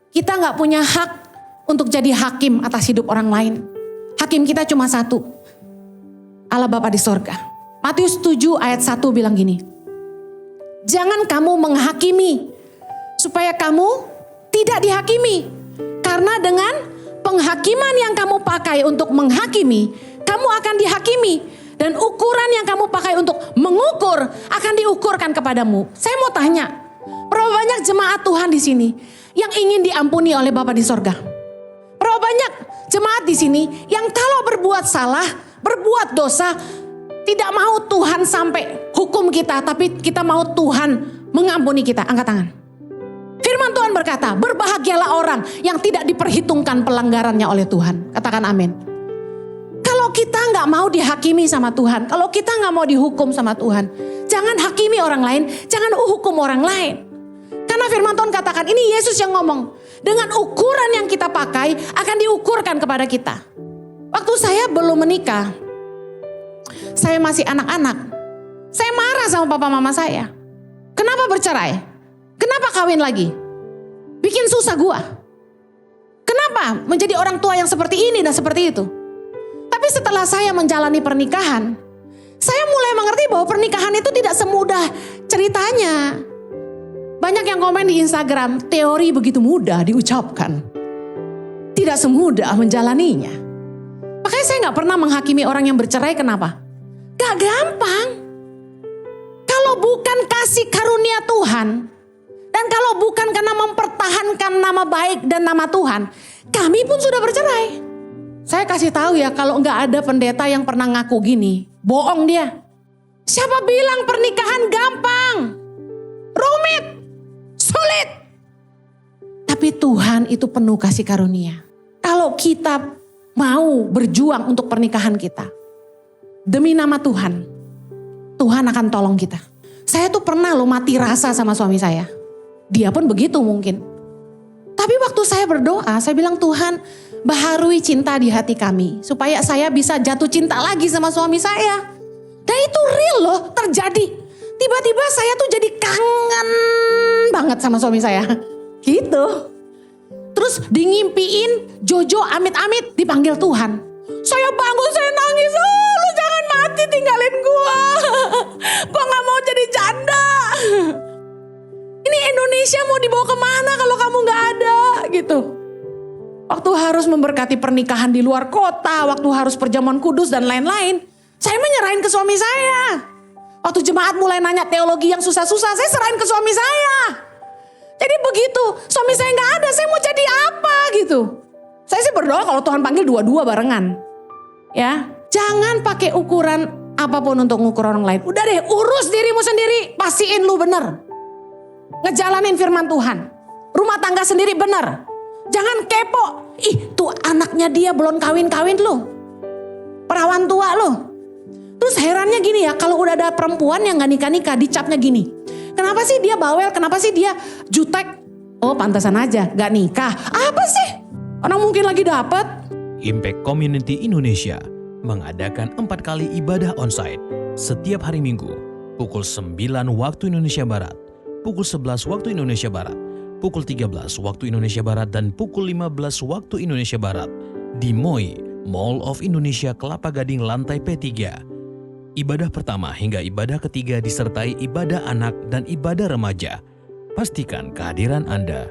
Kita nggak punya hak untuk jadi hakim atas hidup orang lain. Hakim kita cuma satu, Allah Bapa di sorga. Matius 7 ayat 1 bilang gini, jangan kamu menghakimi supaya kamu tidak dihakimi. Karena dengan penghakiman yang kamu pakai untuk menghakimi, kamu akan dihakimi. Dan ukuran yang kamu pakai untuk mengukur akan diukurkan kepadamu. Saya mau tanya, berapa banyak jemaat Tuhan di sini yang ingin diampuni oleh Bapa di sorga? Berapa banyak jemaat di sini yang kalau berbuat salah, berbuat dosa, tidak mau Tuhan sampai hukum kita, tapi kita mau Tuhan mengampuni kita? Angkat tangan. Firman Tuhan berkata, berbahagialah orang yang tidak diperhitungkan pelanggarannya oleh Tuhan. Katakan amin. Kalau kita nggak mau dihakimi sama Tuhan, kalau kita nggak mau dihukum sama Tuhan, jangan hakimi orang lain, jangan hukum orang lain. Karena firman Tuhan katakan, ini Yesus yang ngomong, dengan ukuran yang kita pakai akan diukurkan kepada kita. Waktu saya belum menikah, saya masih anak-anak, saya marah sama papa mama saya. Kenapa bercerai? Kenapa kawin lagi? Bikin susah gua. Kenapa menjadi orang tua yang seperti ini dan seperti itu? Tapi setelah saya menjalani pernikahan, saya mulai mengerti bahwa pernikahan itu tidak semudah ceritanya. Banyak yang komen di Instagram, teori begitu mudah diucapkan, tidak semudah menjalaninya. Makanya saya gak pernah menghakimi orang yang bercerai. Kenapa? Gak gampang. Kalau bukan kasih karunia Tuhan, dan kalau bukan karena mempertahankan nama baik dan nama Tuhan, kami pun sudah bercerai. Saya kasih tahu ya, kalau nggak ada pendeta yang pernah ngaku gini, bohong dia. Siapa bilang pernikahan gampang, rumit, sulit? Tapi Tuhan itu penuh kasih karunia. Kalau kita mau berjuang untuk pernikahan kita, demi nama Tuhan, Tuhan akan tolong kita. Saya tuh pernah loh mati rasa sama suami saya. Dia pun begitu mungkin. Tapi waktu saya berdoa, saya bilang, Tuhan, baharui cinta di hati kami supaya saya bisa jatuh cinta lagi sama suami saya. Dan itu real loh, terjadi. Tiba-tiba saya tuh jadi kangen banget sama suami saya. Gitu. Terus ngimpiin Jojo amit-amit dipanggil Tuhan. Saya bangun, saya nangis. Oh, lu jangan mati, tinggalin gua. Gua gak mau jadi janda. Ini Indonesia mau dibawa kemana kalau kamu gak ada gitu. Waktu harus memberkati pernikahan di luar kota, waktu harus perjamuan kudus dan lain-lain, saya menyerahin ke suami saya. Waktu jemaat mulai nanya teologi yang susah-susah, saya serahin ke suami saya. Jadi begitu suami saya gak ada, saya mau jadi apa gitu. Saya sih berdoa kalau Tuhan panggil dua-dua barengan. Ya, jangan pakai ukuran apapun untuk ngukur orang lain. Udah deh, urus dirimu sendiri, pastiin lu bener. Ngejalanin firman Tuhan. Rumah tangga sendiri bener. Jangan kepo. Ih, tuh anaknya dia belum kawin-kawin lu. Perawan tua lu. Terus herannya gini ya, kalau udah ada perempuan yang gak nikah-nikah, dicapnya gini. Kenapa sih dia bawel? Kenapa sih dia jutek? Oh, pantasan aja gak nikah. Apa sih? Orang mungkin lagi dapet. Impact Community Indonesia mengadakan 4 kali ibadah onsite setiap hari Minggu pukul 9 waktu Indonesia Barat, pukul 11 waktu Indonesia Barat, pukul 13 waktu Indonesia Barat, dan pukul 15 waktu Indonesia Barat di MOI, Mall of Indonesia Kelapa Gading lantai P3. Ibadah pertama hingga ibadah ketiga disertai ibadah anak dan ibadah remaja. Pastikan kehadiran Anda.